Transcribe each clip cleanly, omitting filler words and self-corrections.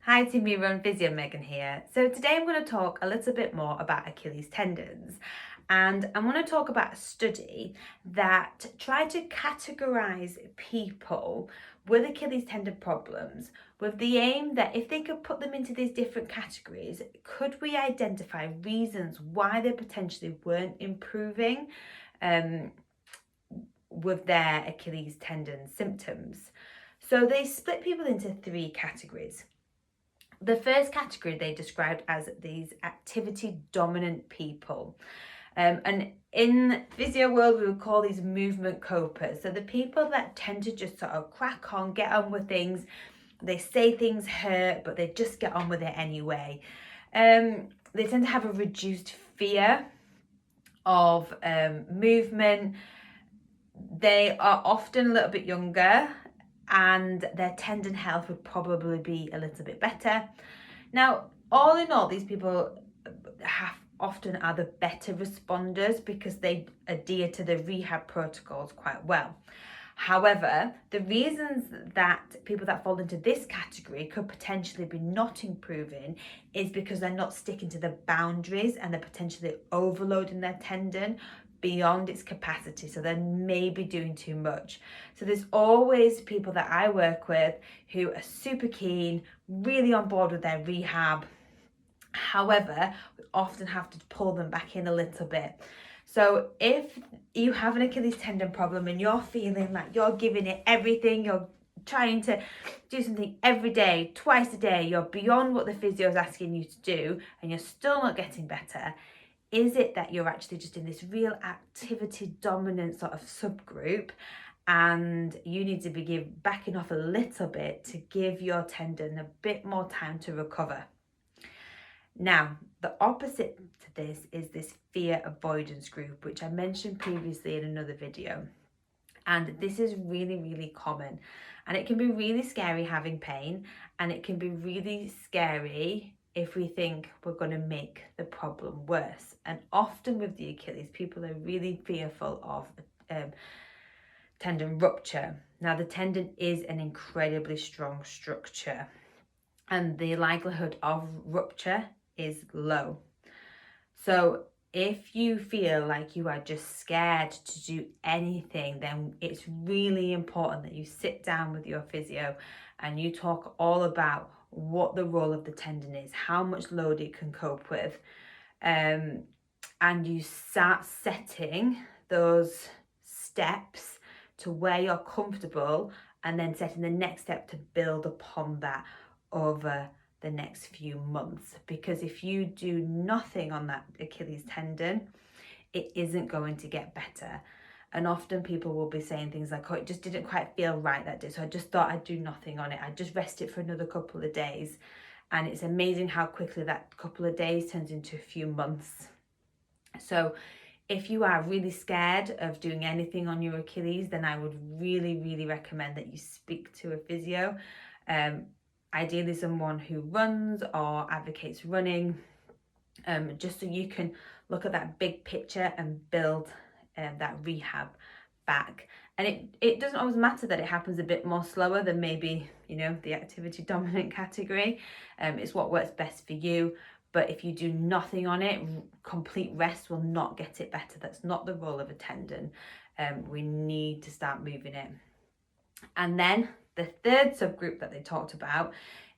Hi Team Run, Physio Megan here. So today I'm going to talk a little bit more about Achilles tendons, and I'm going to talk about a study that tried to categorize people with Achilles tendon problems with the aim that if they could put them into these different categories, could we identify reasons why they potentially weren't improving with their Achilles tendon symptoms. So they split people into three categories. The first category they described as these activity dominant people. And in physio world, we would call these movement copers. So the people that tend to just sort of crack on, get on with things. They say things hurt, but they just get on with it anyway. They tend to have a reduced fear of movement. They are often a little bit younger and their tendon health would probably be a little bit better. Now, all in all, these people often are the better responders because they adhere to the rehab protocols quite well. However, the reasons that people that fall into this category could potentially be not improving is because they're not sticking to the boundaries and they're potentially overloading their tendon beyond its capacity, so they may be doing too much. So there's always people that I work with who are super keen, really on board with their rehab. However, we often have to pull them back in a little bit. So if you have an Achilles tendon problem and you're feeling like you're giving it everything, you're trying to do something every day, twice a day, you're beyond what the physio is asking you to do and you're still not getting better, is it that you're actually just in this real activity dominant sort of subgroup and you need to be backing off a little bit to give your tendon a bit more time to recover? Now, the opposite to this is this fear avoidance group, which I mentioned previously in another video. And this is really, really common. And it can be really scary having pain, and it can be really scary if we think we're going to make the problem worse. And often with the Achilles, people are really fearful of tendon rupture. Now, the tendon is an incredibly strong structure, and the likelihood of rupture is low. So if you feel like you are just scared to do anything, then it's really important that you sit down with your physio and you talk all about what the role of the tendon is, how much load it can cope with, and you start setting those steps to where you're comfortable and then setting the next step to build upon that over the next few months. Because if you do nothing on that Achilles tendon, it isn't going to get better. And often people will be saying things like, oh, it just didn't quite feel right that day, so I just thought I'd do nothing on it. I'd just rest it for another couple of days. And it's amazing how quickly that couple of days turns into a few months. So if you are really scared of doing anything on your Achilles, then I would really, really recommend that you speak to a physio. Ideally someone who runs or advocates running, just so you can look at that big picture and build that rehab back. And it doesn't always matter that it happens a bit more slower than maybe, the activity dominant category. It's what works best for you. But if you do nothing on it, complete rest will not get it better. That's not the role of a tendon. We need to start moving it. And then the third subgroup that they talked about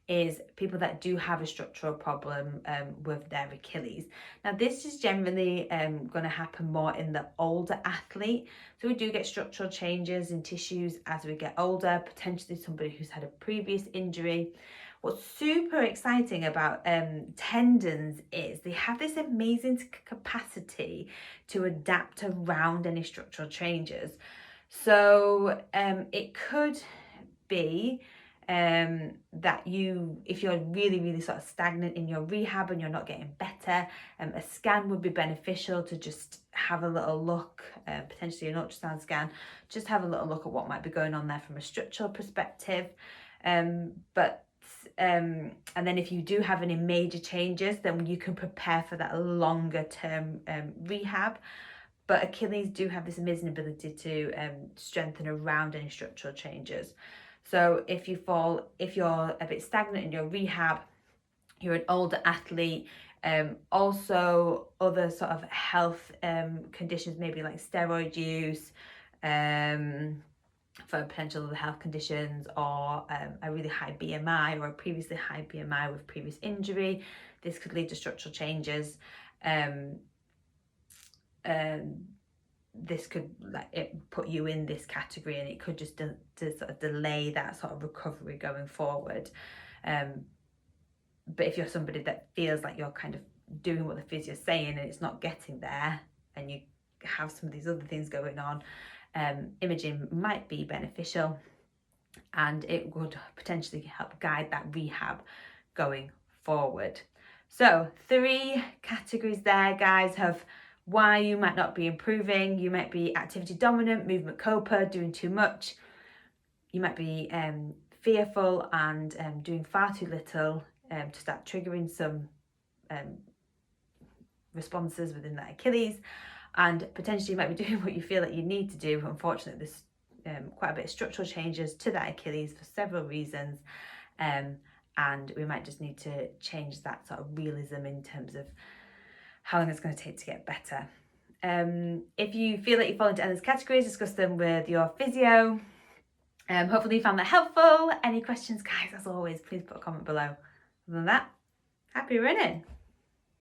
is people that do have a structural problem with their Achilles. Now, this is generally going to happen more in the older athlete. So we do get structural changes in tissues as we get older, potentially somebody who's had a previous injury. What's super exciting about tendons is they have this amazing capacity to adapt around any structural changes. So it could be that if you're really, really sort of stagnant in your rehab and you're not getting better, a scan would be beneficial to just have a little look, potentially an ultrasound scan, just have a little look at what might be going on there from a structural perspective. And then if you do have any major changes, then you can prepare for that longer term rehab. But Achilles do have this amazing ability to strengthen around any structural changes. So if you're a bit stagnant in your rehab, you're an older athlete, also other sort of health conditions, maybe like steroid use, for potential other health conditions, or a really high BMI or a previously high BMI with previous injury, this could lead to structural changes. This could put you in this category, and it could just to sort of delay that sort of recovery going forward. But if you're somebody that feels like you're kind of doing what the physio's saying and it's not getting there, and you have some of these other things going on, imaging might be beneficial, and it would potentially help guide that rehab going forward. So 3 categories there, guys, of why you might not be improving. You might be activity dominant, movement coper, doing too much. You might be fearful and doing far too little to start triggering some responses within that Achilles, and potentially you might be doing what you feel that you need to do. Unfortunately, there's quite a bit of structural changes to that Achilles for several reasons, and we might just need to change that sort of realism in terms of how long it's going to take to get better. If you feel that you fall into any of these categories, discuss them with your physio. Hopefully you found that helpful. Any questions, guys, as always, please put a comment below. Other than that, happy running.